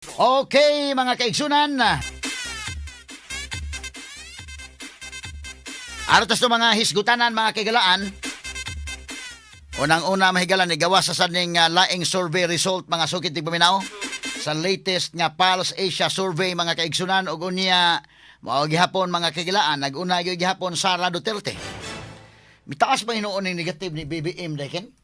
Okay, mga kaigsunan. Arotas to mga hisgutanan, mga kaigalaan. Unang-una mahigalan ni gawas sa saning laing survey result, mga sukit ti paminaw. Sa latest nga Pulse Asia survey, mga kaigsunan, ug unya mao gihapon mga kaigalaan, nag-una gyud gihapon Sara Duterte. Mitaas ba hinuon ning negative ni BBM daken?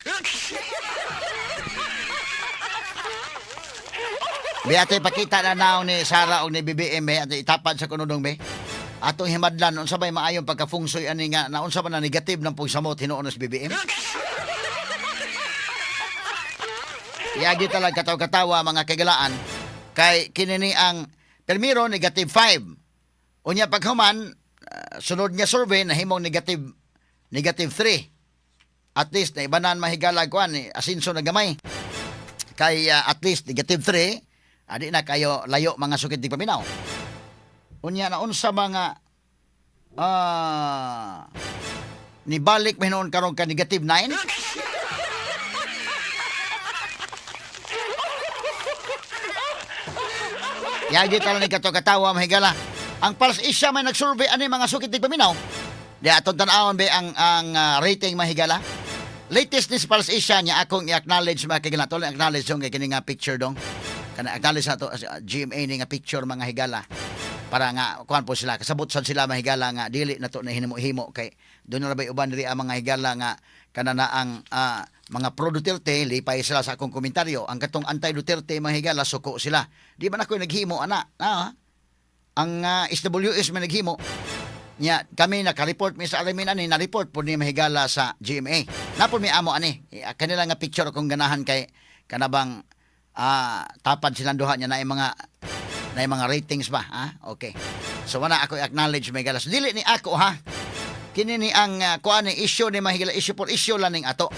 Biyate pakita na naon ni Sara og ni BBM at itapad sa kunudong be. Atong himadlan unsa bay maayong pagka-fungsoy ani nga naunsa man na negative ng pagsamot hinuon sa BBM. Yagi talaga kataw-katawa mga kagalaan kay kinini ang permiro negative 5. Unya paghuman sunod nga survey nahimong negative 3. At least na ibanan mahigala kuan ni asinso na gamay. Kay at least negative 3. Adi na kayo layo mga sukit di paminaw. Unya na unsa mga nibalik mahinoon karon ka negative 9. Yagi tala ni katawa mahigala. Ang Pulse Asia may nagsurvey ani mga sukit di paminaw. Di aton tan-awon be ang rating mahigala. Latest ni sa Pulse Asia niya akong i-acknowledge mga kagala. Tol acknowledge yung kini nga picture dong. Kana acknowledge nato GMA ni nga picture mga higala para nga kuan po sila kasabot sad sila mga higala nga dili nato na hinimo-himo kay doon na bay uban diri ang mga higala nga kana na ang mga pro Duterte lipay sila sa akong komentaryo ang katong anti Duterte mga higala suko sila di man ako naghimo ana ang SWS man naghimo nya kami naka-report mi sa alamin ani na-report po ni mahigala sa GMA napon mi amo ani kanila nga picture akong ganahan kay kanabang tapad silang duha niya na yung mga ratings ba okay so wala ako acknowledge may galas dili ni ako kini ni ang kuan ni issue ni mahigala issue for issue lang ning ato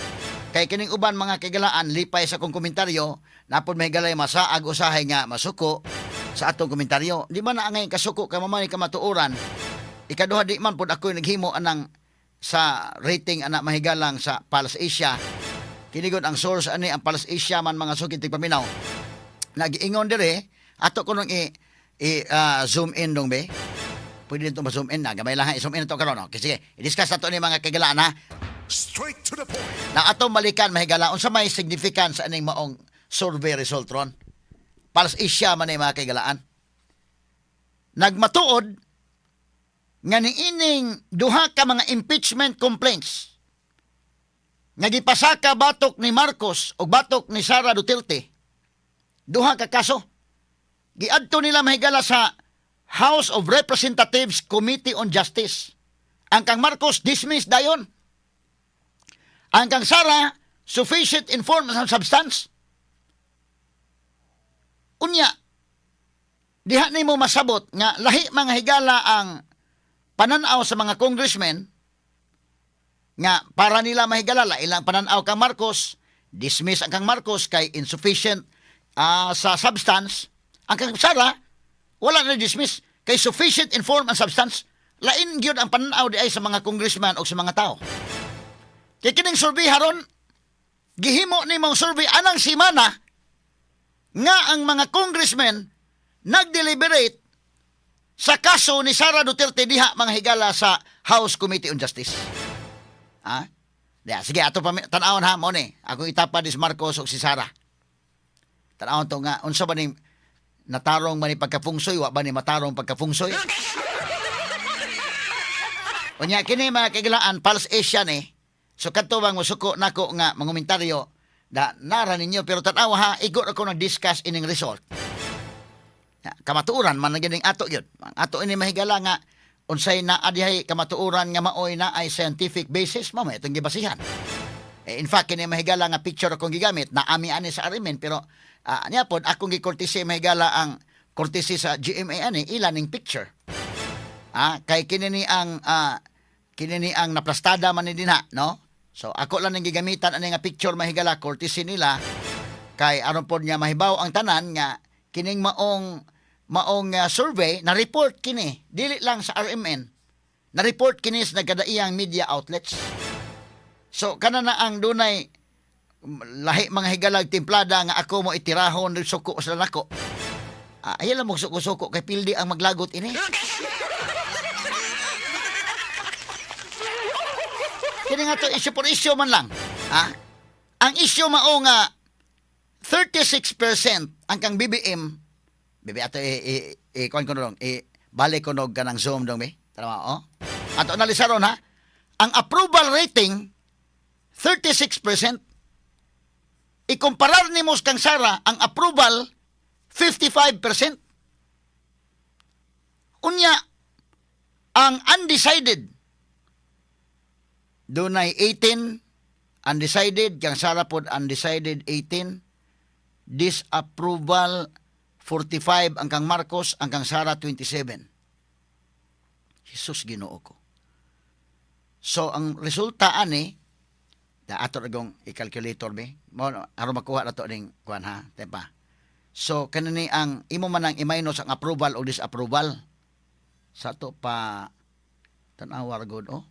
kay kining uban mga kagalaan lipay sa kong komentaryo napod mahigala masaag usahay nga masuko sa atong komentaryo di man na angay kasuko ka mamani ka matuoran ikaduha di man pud ako naghimo anang sa rating anak mahigalang sa Pulse Asia. Kinigod ang source ani ang Pulse Asia man mga sukit ti paminaw. Nagiingon dire ato ko nung zoom in dong be. Pwede nito ma-zoom in na gamay lang i-zoom in ito karon okay sige i-discuss nato ni mga kagalaan Straight to the point. na ato malikan mahigala unsa may significance aning maong survey result ron. Pulse Asia man ni mga kagalaan. Nagmatuod nga niining duha ka mga impeachment complaints nagipasaka batok ni Marcos o batok ni Sara Duterte. Duha ka kaso. Giadto nila mahigala sa House of Representatives Committee on Justice. Ang kang Marcos dismissed dayon. Ang kang Sara sufficient informed sa substance. Unya, diha nimo masabot nga lahi mga higala ang pananaw sa mga congressmen nga para nila mahigala ilang pananaw kang Marcos, dismiss ang kang Marcos kay insufficient sa substance. Ang kang Sara, wala na dismiss kay sufficient inform ang substance. Lain gyud ang pananaw di ay sa mga congressman o sa mga tao. Kay kining survey haron, gihimo ni mong survey anang simana nga ang mga congressmen nagdeliberate sa kaso ni Sara Duterte diha mga higala sa House Committee on Justice. Sige, ato pa tanawon mo ni. Ako itapa ni Marcos o si Sara. Tanawon to nga, unsa ba ni natarong man ni pagkafungsoy, wa ba ni matarong pagkafungsoy? Unya, kini mga kagalaan, Pulse Asia ni. So, kanto bang musuko nako nga mangomentaryo na nara ninyo, pero tanawa igot ako nag-discuss ining result. Kamatuuran, man na ato yun. Ang ato ini mahigala nga, unsay na adihay kamatuoran nga maoy na ay scientific basis mo itong gibasihan. In fact kini mahigala nga picture akong gigamit na ami ani sa arimen pero niya pod akong gikortesi mahigala ang kortesi sa GMA ani ilan ning picture. Kay kini ang naplastada man ni dinha no. So ako lang ning gigamitan ani nga picture mahigala kortesi nila kay aron pod niya mahibaw ang tanan nga kining maong survey na report kini dili lang sa RMN na report kini sa nagkadaiyang media outlets so kana na ang dunay lahi mga higalag timplada nga ako mo itirahon suko sa nako Ayaw lang mo suko-suko kay pildi ang maglagot ini. Kini nga to issue for issue man lang. Ang issue mao nga 36% ang kang BBM. Bibi ato kuan ko dong, balik ko nog kanang Zoom dong be. Tama oh. Ato analisaron ha. Ang approval rating 36%. Ikumparar nimo kang Sara ang approval 55%. Unya ang undecided dunay 18 undecided kang Sara pod undecided 18, disapproval 45 ang kang Marcos, ang kang Sara 27. Jesus Ginoo ko. So ang resulta ani da ato gong i-calculator be mo aron makuha nato ning kuan ha tepa. So kanini ang imo man ang i-minus ang approval o disapproval sa to pa tan-awar god oh.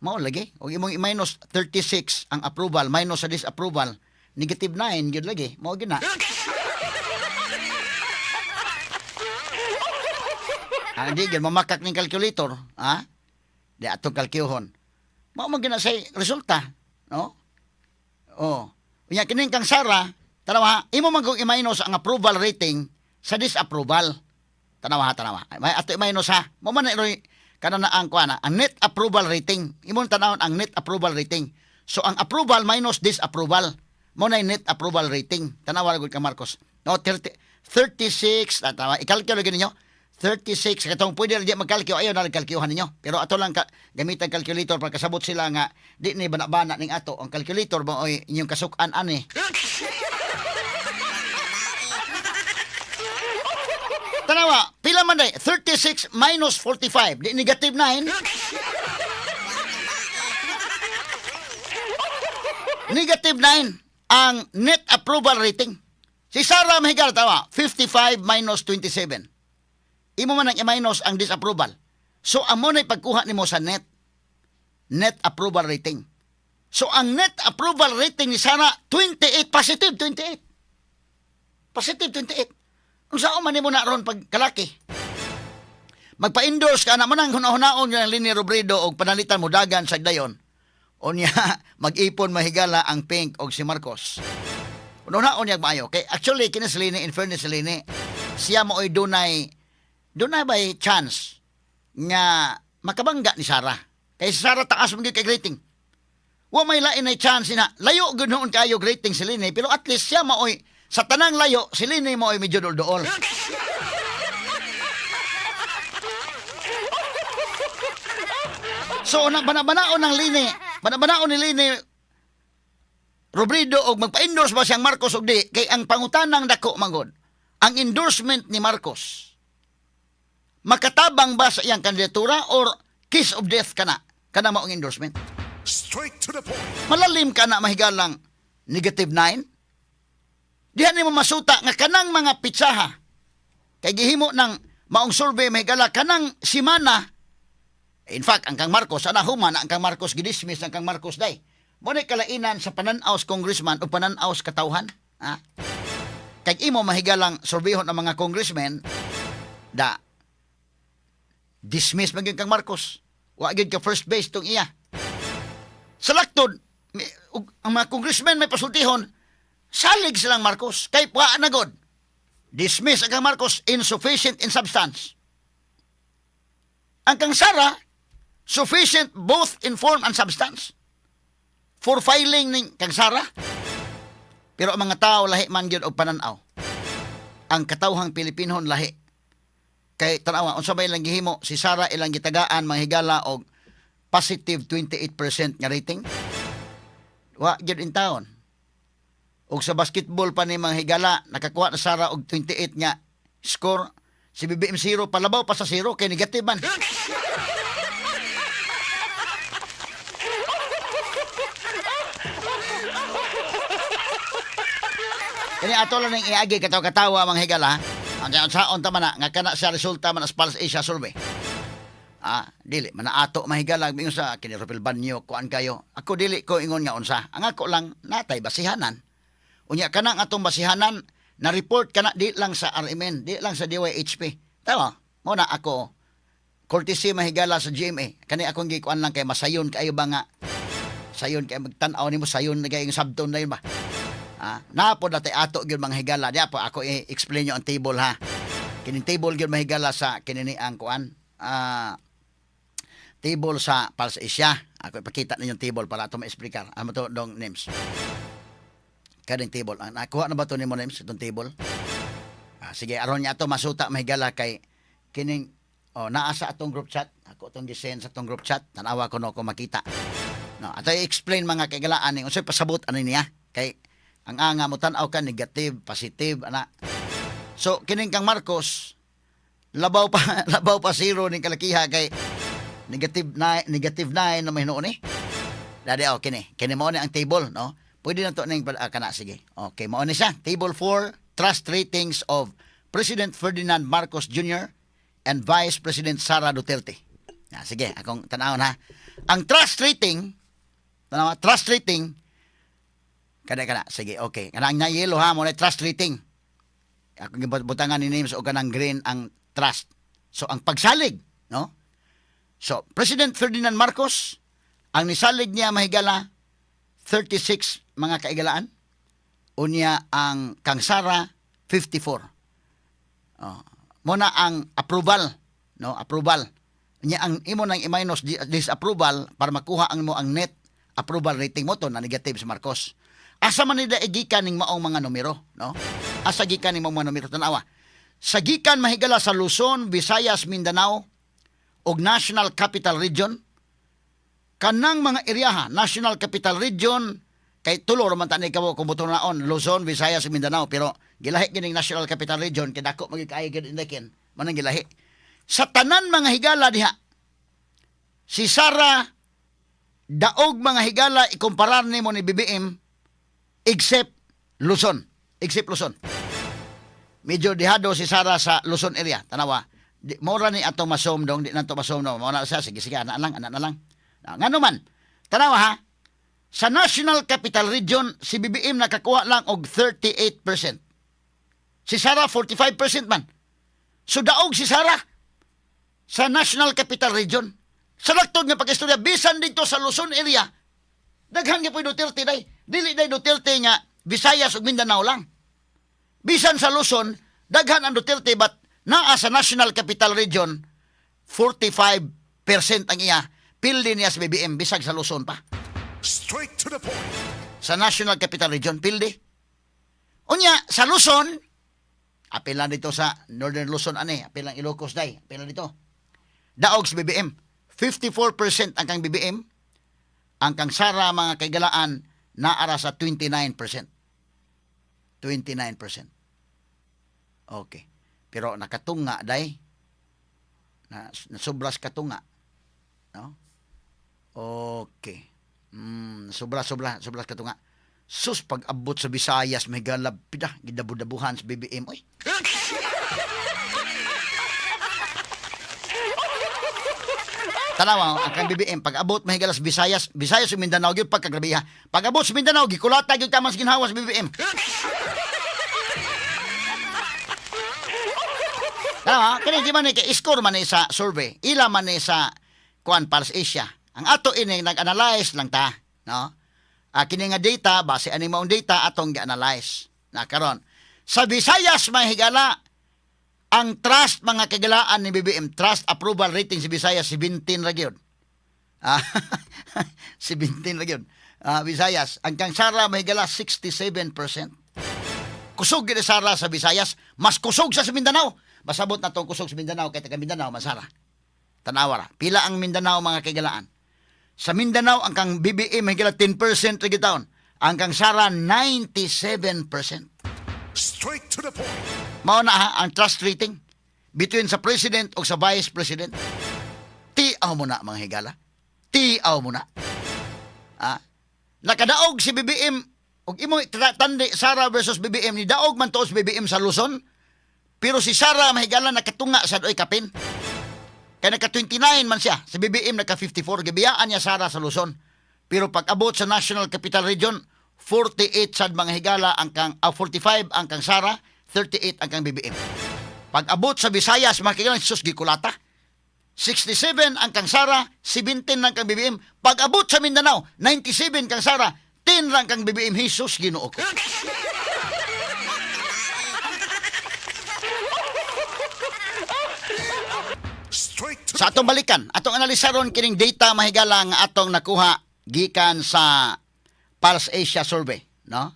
Mao lagi og imong i-minus 36 ang approval minus sa disapproval negative 9 gyud lagi mao gyud na. Di gyud mamakak ning calculator ha. Di ato kalkyuhon. Mao man gyud say resulta no. Oh. Unya kining kang Sara tanawa, imo man kung i-minus ang approval rating sa disapproval. Tanawa. May ato i-minus ha. Mo man iroy kana na ang kuana, ang net approval rating. Imo tanawon ang net approval rating. So ang approval minus disapproval. Mo na net approval rating. Tanawa gud ka Marcos. No 36 tanawa i-calculate gyud ninyo. 36 katong pwede ra di magkalkyo ayo na kalkyuhan ninyo. Pero ato lang gamitan calculator para kasabot sila nga di ni bana-bana ning ato ang calculator mo oy inyong kasuk-an ani. Tanawa, pila man day? 36 minus 45. Di negative 9. Negative 9 ang net approval rating. Si Sara Mahigal, tawa, 55 minus 27. Imo man ang i-minus ang disapproval. So, amo na'y pagkuha nimo sa net. Net approval rating. So, ang net approval rating ni Sara, 28. Positive 28. Positive 28. Kung saan man mo na ron pagkalaki. Magpa-endorse ka na man ang hunahunaon yung Lini Robredo o panalitan mo dagan sa dayon. O niya, mag-ipon mahigala ang Pink o si Marcos. Hunahunaon niya maayo. Okay? Actually, kina si Lini, in fairness si Lini, siya mo ay dunay by chance nga makabangga ni Sara. Kaya si Sara taas mong kay rating. Wa may lain ay chance na layo ganoon kayo rating si Lini, pero at least siya maoy sa tanang layo, si Lini mo ay medyo dool-dool. So, banabanaon ng Lini, banabanaon ni Lini Robredo og magpa-endorse ba siyang Marcos og di, kay ang pangutanang dako mangod, ang endorsement ni Marcos, makatabang ba sa iyang kandidatura or kiss of death kana maong endorsement? Straight to the point. Malalim ka na mahigalang negative 9? Dihan nimo masuta nga kanang mga pitsaha kay gihimo ng maong survey mahigala kanang simana. In fact, ang kang Marcos ana human ang kang Marcos gidismiss ang kang Marcos day. Mo kalainan sa pananaw sa congressman o pananaw sa katawhan, ha? Kay imo mahigalang surbehon ang mga congressmen da dismiss man gyud kang Marcos. Wa gyud ka first base tong iya. Sa laktod, ang mga congressmen may pasultihon, salig silang Marcos. Kay wa na god. Dismiss ang kang Marcos insufficient in substance. Ang kang Sara, sufficient both in form and substance. For filing ning kang Sara. Pero ang mga tao lahi man gyud og pananaw. Ang katawhang Pilipinhon lahi. Kay tanawa unsa bay lang gihimo si Sara ilang gitagaan manghigala og positive 28% nga rating. Wa gyud in taon. Og sa basketball pa ni manghigala nakakuha na Sara og 28 nga score. Si BBM 0 palabaw pa sa 0 kay negative man. Kani ato lang ning iagi katawa manghigala. Ang saon ta man nga kana sa resulta man as Pulse Asia survey. Dili man ato mahigala mingon sa kini Ropel Banyo kuan kayo. Ako dili ko ingon nga unsa. Ang ako lang natay basihanan. Unya kanang atong basihanan na-report ka na di lang sa RMN, di lang sa DYHP. Tama, mo na ako, courtesy mahigala sa GMA. Kani akong gikuan lang kay masayon kayo ba nga, sayon kay magtanaw nimo sayon na kay yung subtone na yun ba? Napo dati ato gyud mga higala. Di po ako i-explain nyo ang table ha. Kining table gyud mahigala sa kinini ang kuan. Table sa Pulse Asia. Ako ipakita ninyo yung table para ato ma-explicar. Ano to dong names? Kading table. Nakuha na ba to nimo names itong table? Sige, aron niya ato masuta mahigala kay kining naa sa atong group chat. Ako itong gisend sa atong group chat. Tanawa ko no kung makita. No, ato i-explain mga kagalaan ni unsay pasabot ani niya kay ang anga mo tan-aw ka negative, positive ana. So kining kang Marcos labaw pa zero ning kalakiha kay negative 9 na mahinuon ni. Dadi kini mo ni ang table no. Pwede na to ning kana sige. Okay, mao ni siya. Table 4, trust ratings of President Ferdinand Marcos Jr. and Vice President Sara Duterte. Sige, akong tanawon ha. Ang trust rating kada sige, okay. Kanang na yellow ha, mo na trust rating. Akong gibutangan ni names o kanang green ang trust. So ang pagsalig, no? So President Ferdinand Marcos ang nisalig niya mahigala 36 mga kaigalaan. Unya ang kang Sara 54. Muna ang approval, no? Approval. Nya ang imo nang i-minus disapproval para makuha ang mo ang net approval rating mo to na negative sa Marcos. Asa man nila igikan ning maong mga numero, no? Asa gikan ning mga numero tanawa. Sa gikan mahigala sa Luzon, Visayas, Mindanao ug National Capital Region. Kanang mga eryaha, National Capital Region kay tulo man tani kamo kung buto naon Luzon, Visayas, Mindanao pero gilahi kining National Capital Region kay dako magikay gid indikin manang gilahi. Sa tanan mga higala diha si Sara daog mga higala ikumparar nimo ni BBM except Luzon. Medyo dihado si Sara sa Luzon area. Tanawa. Mora ni atong masom dong, di nanto masom no. Mora siya sige ana na lang. Ngano man. Tanawa ha. Sa National Capital Region si BBM nakakuha lang og 38%. Si Sara 45% man. So daog si Sara sa National Capital Region. Sa laktod nga pag-istorya bisan dito sa Luzon area. Daghan gyud Duterte day. Dili day Duterte nga Visayas ug Mindanao lang. Bisan sa Luzon, daghan ang Duterte but naa sa National Capital Region 45% ang iya. Pildi niya sa BBM bisag sa Luzon pa. Straight to the point. Sa National Capital Region pildi. Unya sa Luzon, apil lang dito sa Northern Luzon apil lang Ilocos day, apil lang dito. Daog sa BBM. 54% ang kang BBM. Ang kang Sara mga kaigalaan naara sa 29%. 29%. Okay. Pero nakatunga day. Sobras katunga. No? Okay. Sobras katunga. Sus pag abot sa Visayas may galab pida gidabu-dabuhan sa BBM oy. Tanawa ang kang BBM pag abot mahigala sa Visayas ug Mindanao gyud pagkagrabiha. Pag abot sa Mindanao gikulata gyud kamang ginhawa sa BBM. Tama, kini di man ni score man ni sa survey. Ila man ni sa kuan Pulse Asia. Ang ato ini nag-analyze lang ta, no? Kini nga data base ani maong data atong gi-analyze. Na karon sa Visayas mahigala ang trust mga kagalaan ni BBM, trust approval rating si Visayas 17 ra gyud. 17 ra gyud. Visayas, ang kang Sara mahigala 67%. Kusog gid Sara sa Visayas, mas kusog sa Mindanao. Masabot na tong kusog sa Mindanao kay taga Mindanao Masara. Tanawara, pila ang Mindanao mga kagalaan. Sa Mindanao ang kang BBM mahigala 10% ra gyud taon. Ang kang Sara 97%. Straight to the point. Mao na ang trust rating between sa president o sa vice president. Tiaw mo na mga higala. Tiaw mo na. Nakadaog si BBM og imo tandi Sara versus BBM ni daog man tuos BBM sa Luzon. Pero si Sara mahigala nakatunga sa doy kapin. Kaya naka 29 man siya. Si BBM naka 54 gibiyaan niya Sara sa Luzon. Pero pag abot sa National Capital Region 48 sad mga higala ang kang 45 ang kang Sara, 38 ang kang BBM. Pag abot sa Visayas mga kaibigan, sus gikulata. 67 ang kang Sara, 17 lang kang BBM. Pag abot sa Mindanao, 97 kang Sara, 10 lang kang BBM. Jesus Ginoo ko. Straight to Sa atong balikan, atong analisaron kining data mahigala nga atong nakuha gikan sa Pulse Asia Survey, no?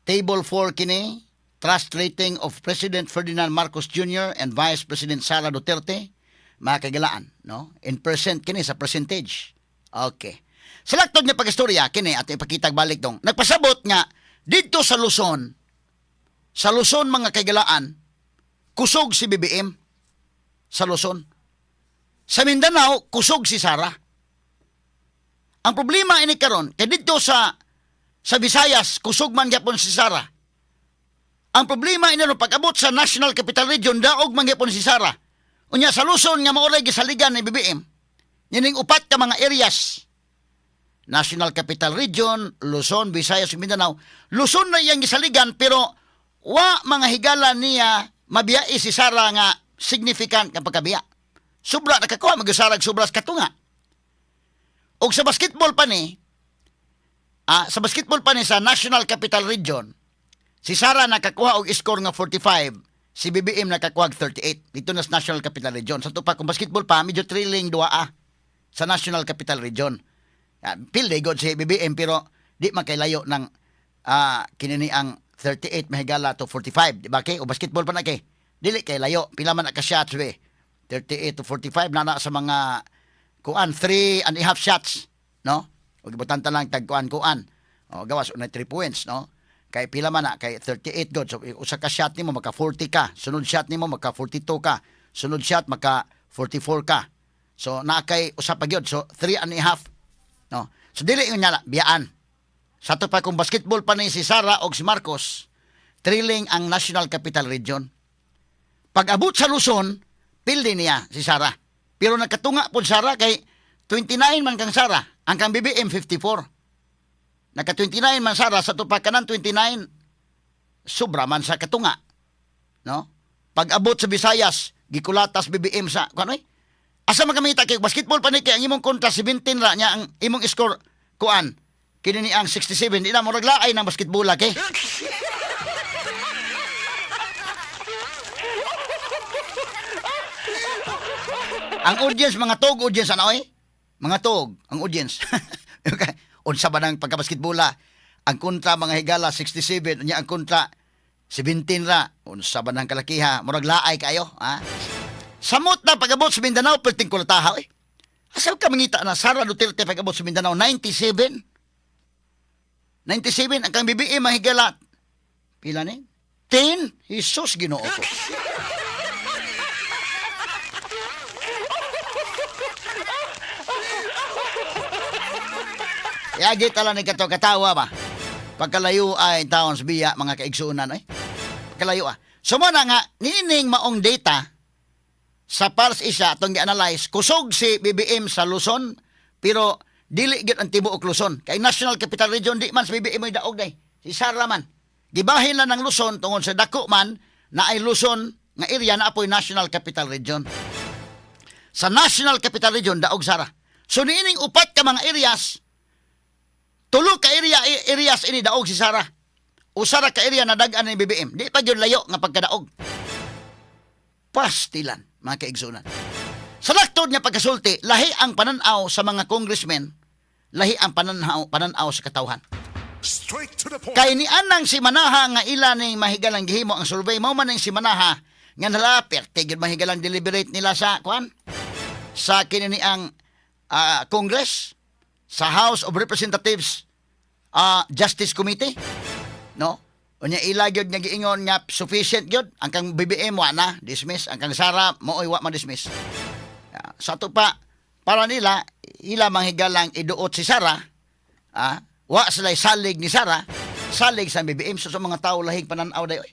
Table 4 kini, trust rating of President Ferdinand Marcos Jr. and Vice President Sara Duterte, mga kagalaan, no? In percent kini sa percentage. Okay. Sa laktod nga pag-istorya kini ato ipakita balik dong. Nagpasabot nga didto sa Luzon mga kagalaan, kusog si BBM sa Luzon. Sa Mindanao, kusog si Sara. Ang problema ini karon kay dito sa Visayas, kusog man gyapon si Sara. Ang problema ini no pag-abot sa National Capital Region, daog man gyapon si Sara. Unya sa Luzon nga maoray gisaligan ni BBM. Nining upat ka mga areas. National Capital Region, Luzon, Visayas, Mindanao. Luzon na iyang gisaligan pero wa mga higala niya mabiyai si Sara nga significant nga pagkabiya. Sobra nakakuha mag-usarag sobra sa katunga. O sa basketball pa ni, sa National Capital Region, si Sara nakakuha og score nga 45, si BBM nakakuha og 38 dito na sa National Capital Region. Sa tupa kung basketball pa, medyo thrilling 2 sa National Capital Region. Pilde god si BBM pero di makailayo ng kinini ang 38 mahigala to 45, di ba kay? O basketball pa na kay. Dili kay layo, pila man ka shots be. 38 to 45 na sa mga 3.5 shots, no? O gibutanta lang tag kuan. O gawas unay 3 points, no? Kay pila man na kay 38 god. So usa ka shot nimo maka 40 ka, sunod shot nimo maka 42 ka, sunod shot maka 44 ka. So na kay usa pa gyud. So 3.5, no? So dili yun niya biyaan. Sa to pa kung basketball pa ni si Sara o si Marcos, thrilling ang National Capital Region. Pag abot sa Luzon, pildi niya si Sara. Pero nagkatunga po Sara kay 29 man kang Sara. Ang kang BBM 54. Naka 29 man Sara sa tupakanan 29. Sobra man sa katunga. No? Pag abot sa Visayas, gikulatas BBM sa kuan oy. Asa magamita kay basketball pa ni kay ang imong kontra 17 ra nya ang imong score kuan. Kini ni ang 67 di na mo raglaay ng basketball kay. Ang audience, mga tog audience, ano eh? Mga tog, ang audience. Unsa ba ng pagkabasketbola? Ang kontra, mga higala, 67. Ang kontra, 17 ra. Unsa ba ng kalakiha? Murag laay kayo, ha? Samot na pag-abot sa Mindanao, perting kulataha, eh. Asaw ka mangita na Sara Duterte pag-abot sa Mindanao, 97. 97, ang kang BBM, mga higala. Pila ni? 10? Jesus, Ginoo ko. Yagi tala ni kato katawa ba? Pagkalayo ay taon sa biya mga kaigsuunan ay. Pagkalayo So mo na nga nining maong data sa Pulse Asia atong gi-analyze kusog si BBM sa Luzon pero dili gyud ang tibuok Luzon. Kay National Capital Region di man sa BBM ay daog day. Si Sara man. Gibahin lang ng Luzon tungod sa dako man na ay Luzon nga area na apoy National Capital Region. Sa National Capital Region daog Sara. So niining upat ka mga areas tulo ka areas ini daog si Sara. Usara ka area na dagan ni BBM. Di pa gyud layo nga pagkadaog. Pastilan, mga kaigsunan. Sa laktod nga pagkasulti, lahi ang pananaw sa mga congressmen, lahi ang pananaw sa katawhan. Straight to the point. Kay ni anang si Manaha nga ila ning mahigalang gihimo ang survey, mao man ning si Manaha nga nalapir tigid mahigalang deliberate nila sa sa kinini ang Congress, sa House of Representatives Justice Committee, no? Unya ila gyud nga giingon nga sufficient gyud ang kang BBM wa na dismiss, ang kang Sara mooy wa ma-dismiss. Sa to pa para nila ila manghigalang iduot si Sara, wa sila salig ni Sara, salig sa BBM so, sa mga tao lahing pananaw dayoy.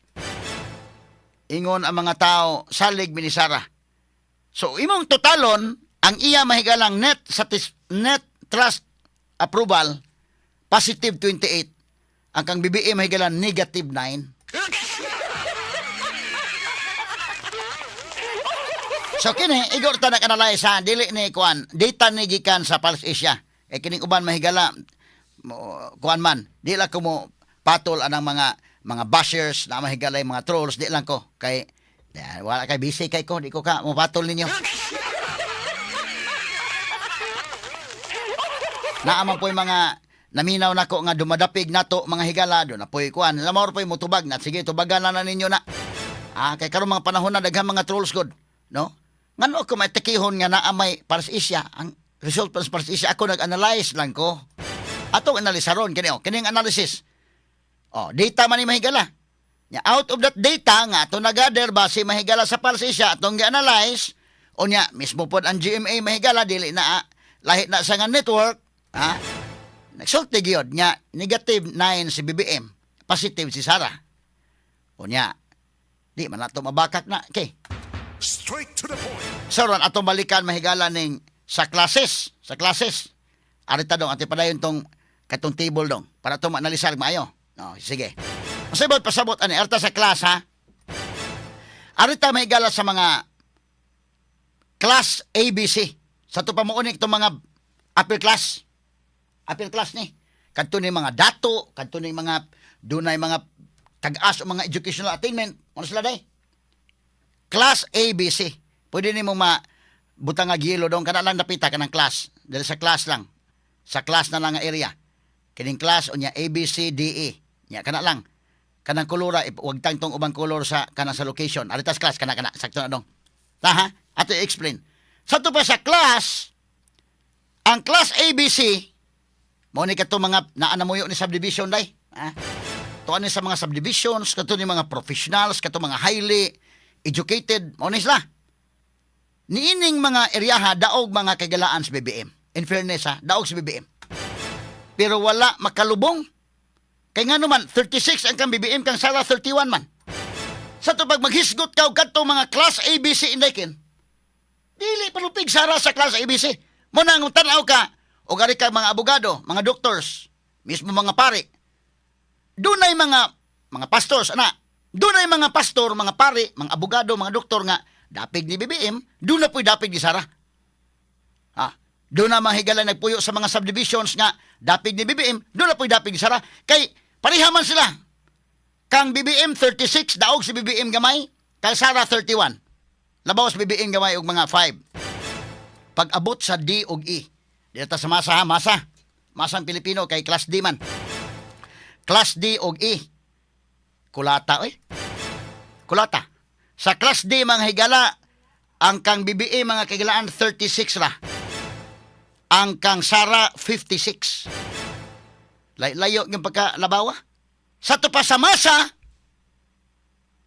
Ingon ang mga tao salig ni Sara. So imong totalon ang iya mahigalang net trust approval positive 28. ang kang BBM mahigala negative 9. So kini igor ta nag-analyze ha, dili ni kuan, data ni gikan sa Pulse Asia. Kining uban mahigala kuan man, di lang ko mo patol anang mga bashers na mahigalay mga trolls, di lang ko kay wala kay busy kay ko, di ko ka mo patol ninyo. Naaman po yung mga naminaw nako nga dumadapig nato mga higala do na poy kuan, lamor poy motubag na sige tubagan na ninyo na. Kay karon mga panahon na daghang mga trolls god, no? Ngano ko may tekihon nga naa may Pulse Asia, ang result sa Pulse Asia ako nag-analyze lang ko. Atong analisaron kini kining analysis. Data man ni mahigala. Nya out of that data nga ato nagader base mahigala sa Pulse Asia atong gi-analyze unya mismo pod ang GMA mahigala dili na lahi na sa nga network, nagsulti gyud nya negative 9 si BBM, positive si Sara. Unya di man ato mabakak na kay. Straight to the point. So ron atong balikan mahigala ning sa classes. Arita dong ati padayon tong katong table dong para to maanalisar maayo. Sige. Masabot pasabot ani arta sa class ha. Arita mahigala sa mga class ABC. Sa to pamuunik tong mga upper class. Upper class ni. Kadto ni mga dato, kadto ni mga dunay mga tag-as o mga educational attainment. Ano sila day? Class ABC. Pwede nimo butang nga gilo dong kana lang napita kanang class. Dahil sa class lang. Sa class na lang nga area. Kining class unya ABCDE. Nya kana lang. Kanang kolora wag tangtong ubang kolor sa kanang sa location. Aritas class kana sakto na dong. Ha? Ato i-explain. Sa to pa sa class, ang class ABC mo ni kadto mga naanamuyo ni subdivision day. To ani sa mga subdivisions, kadto ni mga professionals, kadto mga highly educated, mo ni sila. Niining mga eryaha daog mga kagalaan sa BBM. In fairness daog sa BBM. Pero wala makalubong. Kay nga naman, 36 ang kang BBM, kang Sara 31 man. Sa to pag maghisgot ka kadto mga class ABC indakin, dili palupig Sara sa class ABC. Mo nang tanaw ka, o gari ka mga abogado, mga doctors, mismo mga pari. Dunay mga pastors, dunay mga pastor, mga pari, mga abogado, mga doktor nga, dapig ni BBM, doon na po'y dapig ni Sara. Doon na mahigala nagpuyo sa mga subdivisions nga, dapig ni BBM, doon na po'y dapig ni Sara. Kay, parihaman sila. Kang BBM 36, daog si BBM gamay, kang Sara 31. Labaw si BBM gamay og mga 5. Pag abot sa D og E, dito sa masa. Masang Pilipino, kay class D man. Class D og E. Kulata. Kulata. Sa class D mga higala, ang kang BBM mga kagilaan 36 ra. Ang kang Sara 56. Layo yung pagkalabawa. Sa to pa sa masa,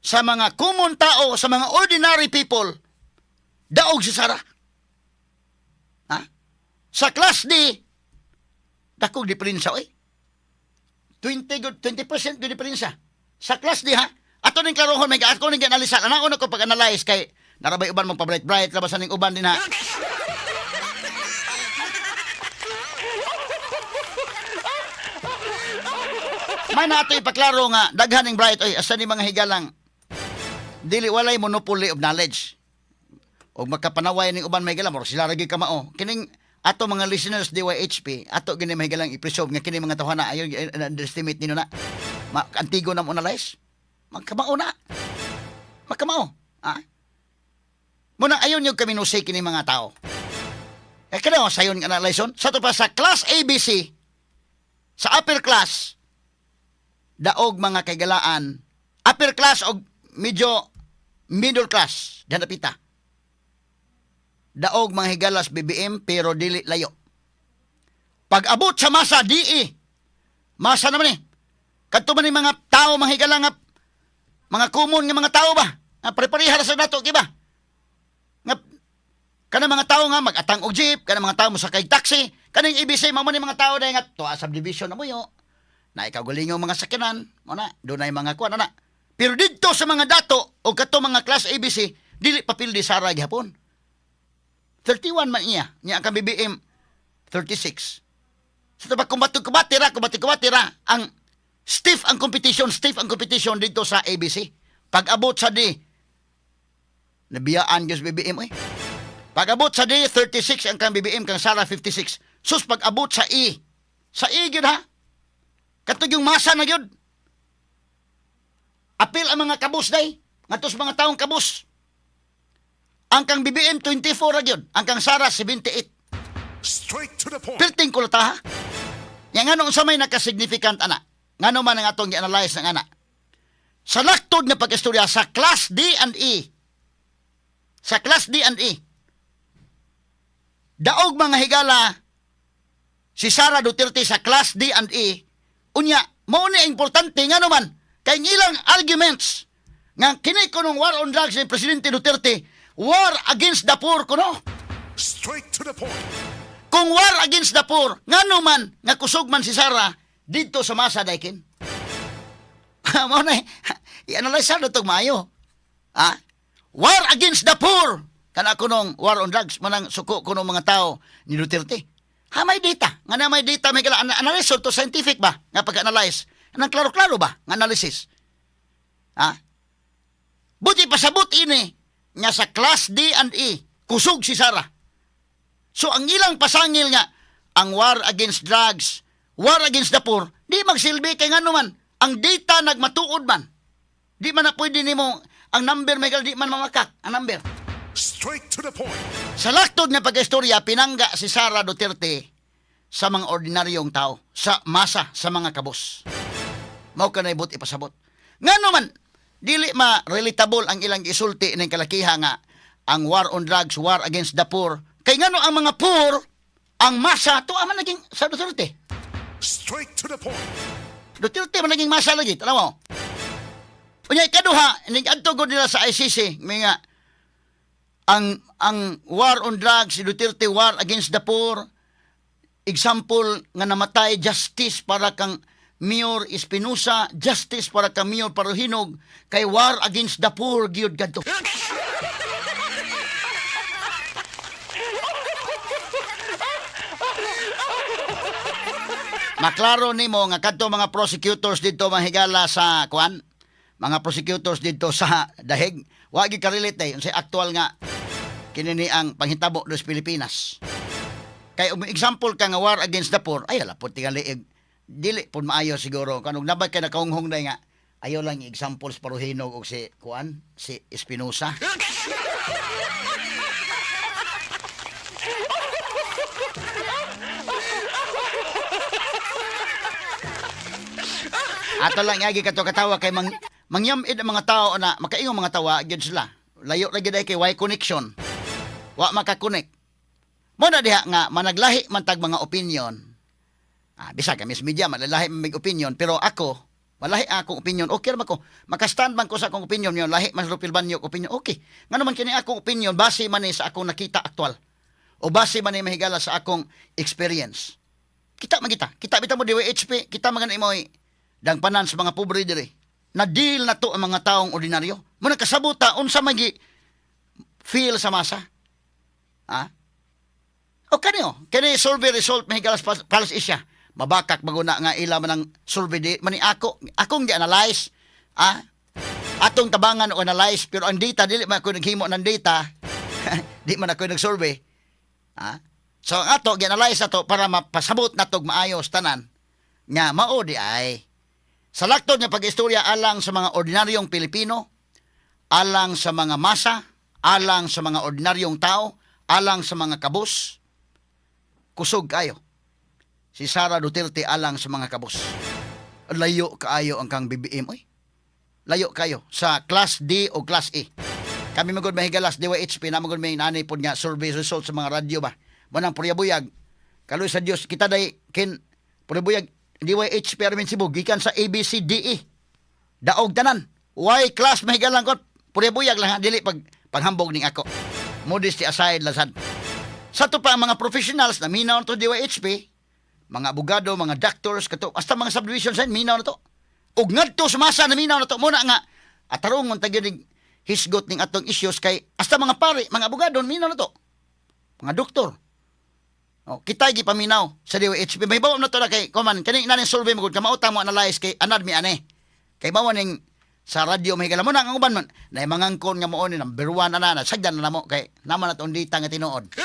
sa mga common tao, sa mga ordinary people, daog si Sara. Sa class D, dakog diferensya 20% good diferensya. Sa class D ato ning klarohon may ako ning analisa. Ana ko pag-analyze kay narabay uban mong pa-bright labasan ning uban din May nato ipaklaro nga daghan ning bright asa ni mga higalang dili walay monopoly of knowledge. Og makapanaway ning uban may higalang sila ragi kamao. Kining ato mga listeners DYHP, ato gini mahigalang i-preserve nga kini mga tawhana ayo underestimate nino na. Antigo na mo analyze. Magkamao na. Magkamao. Muna ayon yung kami nusay kini mga tao. Kaya sayon nga analyze sa to pa sa class ABC, sa upper class, daog mga kagalaan, upper class o medyo middle class, dyan napita. Daog mga higalas BBM pero dili layo. Pag abot sa masa DE, masa naman kadto man ni mga tao mga higala nga mga common nga mga tao ba? Pare-pareha sa nato kiba? Nga kana mga tao nga mag-atang og jeep, kana mga tao mosakay taxi, kaning ABC mao man ni mga tao day nga tuwa subdivision na mo yo. Na ikaw galingaw mga sakyanan, mo na dunay mga kuan na. Pero didto sa mga dato o kadto mga class ABC, dili papil di Sara gihapon. 31 man niya ang BBM 36. Sa tabak kumbati-kumbati ra ang Stiff ang competition dito sa ABC. Pag-abot sa D, nabiyaan Diyos BBM eh. Pag-abot sa D, 36 ang kang BBM, kang Sara 56. Sus, pag-abot sa E gyud ha? Katog yung masa na gyud. Apil ang mga kabus day, ngatos mga taong kabus. Ang kang BBM 24 ra gyud, ang kang Sara 78. Straight to the point. Perting kulata ha? Yang ano sa may nakasignificant ana. Ngano man ang atong i-analyze ng ana. Sa laktod nga pag-istorya sa Class D and E. Sa Class D and E. Daog mga higala si Sara Duterte sa Class D and E. Unya, mao ni importante ngano man kay ilang arguments nga kini kunong war on drugs ni Presidente Duterte, war against the poor kuno. Straight to the point. Kung war against the poor, ngano man nga kusog man si Sara dito sa masa daykin. Mao na i-analyze sa tog maayo. Ha? War against the poor. Kana kunong war on drugs manang suko kunong mga tao ni Duterte. Ha, may data. Nga na may data, may kailangan analysis to scientific ba? Nga pag-analyze. Anong klaro-klaro ba? Nga analysis. Ha? Buti pasabot ini nga sa Class D and E, kusog si Sara. So, ang ilang pasangil nga, ang war against drugs, war against the poor, di magsilbi kay nga naman. Ang data nagmatuod man. Di man na pwede nimo ang number, may di man mamakak, ang number. Straight to the point. Sa laktod nga pag-istorya, pinangga si Sara Duterte sa mga ordinaryong tao, sa masa, sa mga kabos. Mao ka na ibut ipasabot. Nga naman, dili ma-relatable ang ilang isulti ng kalakiha nga ang war on drugs, war against the poor. Kay nga no, ang mga poor, ang masa, to aman naging sa Duterte. Straight to the point. Duterte man naging masa lagi, tanaw mo. Unya, ikaduha, nag-adto ko nila sa ICC, may nga, ang war on drugs, si Duterte war against the poor, example nga namatay, justice para kang Mayor Espinosa, justice para kang Mayor Paruhinog, kay war against the poor, gyud gadto. Maklaro nimo nga kadto mga prosecutors dito mahigala sa kuan, mga prosecutors dito sa dahig, wa gyud ka-relate unsay actual nga kinini ang panghitabo dos Pilipinas. Kay example ka nga war against the poor, ay ala pud tingali dili pud maayo siguro kanong nabay kay nakaunghong day nga ayo lang examples Paruhinog og si kuan, si Espinosa. Ato lang yagi kato katawa kay mangyamid ang mga tao na makaingong mga tawa gyud sila. Layo ra gyud ay kay way connection. Wa makakonek. Mo na diha nga managlahi man tag mga opinion. Bisa ka mis media malalahi man mig opinion pero ako malahi akong opinion. Okay ra ba ko? Makastand man ko sa akong opinion yon lahi man Rupil Banyo opinion. Okay. Ngano man kini akong opinion base man ni sa akong nakita aktual. O base man ni mahigala sa akong experience. Kita bitaw mo DWHP, kita man imoy dang panan sa mga pobre diri. Na deal na to ang mga taong ordinaryo. Muna kasabuta unsa magi feel sa masa. O kani survey result mahigala sa Pulse Asia. Mabakak maguna nga ila man ang survey di mani akong gi-analyze. Atong tabangan o analyze pero ang data dili man ako naghimo ng data. Di man ako nag-survey. So ang ato gi-analyze ato para mapasabot natog maayos tanan nga mao di ay sa laktod nga pag-istorya alang sa mga ordinaryong Pilipino, alang sa mga masa, alang sa mga ordinaryong tao, alang sa mga kabus, kusog kayo. Si Sara Duterte alang sa mga kabus. Layo kaayo ang kang BBM, oy. Layo kayo sa Class D o Class E. Kami magod mahigalas DWHP na magod may nanay pod nga survey results sa mga radyo ba. Manang Puriyabuyag. Kaloy sa Dios kita day kin Puriyabuyag DYH Permin Cebu gikan sa ABCDE. Daog tanan. Why class mahigalang ko? Puriyabuyag lang dili paghambog ning ako. Modesty aside lasan. Sa to pa ang mga professionals na minaw to DYHP, mga abogado, mga doctors kato hasta mga subdivision sign minaw na to. Ug ngadto sa masa na minaw na to muna nga atarong tag ning hisgot ning atong issues kay hasta mga pare, mga abogado minaw na to. Mga doktor. Oh, kita gipaminaw sa DOHP. Mahibaw na to na kay kuman kani nanin survey mo gud kamao mo analyze kay anad mi ane. Kay mao ning sa radyo mahigala mo na ang uban man na mangangkon nga mo ni number 1 ana sagdan na mo kay naman at undita nga tinuod.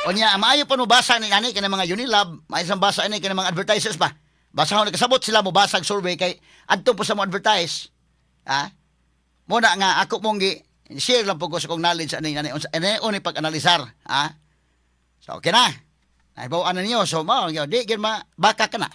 Onya, maayo pa no basa ni ani kanang mga Unilab, maayo sang basa ani kanang mga advertisers pa. Basahon kasabot sila mo basag survey kay adto po sa mo advertise. Ha? Mo na nga ako mong gi share lang po ko sa kong knowledge ani ani pag-analisar, ha? So okay na. Naibaw ano niyo so mo di gid ma baka ka na.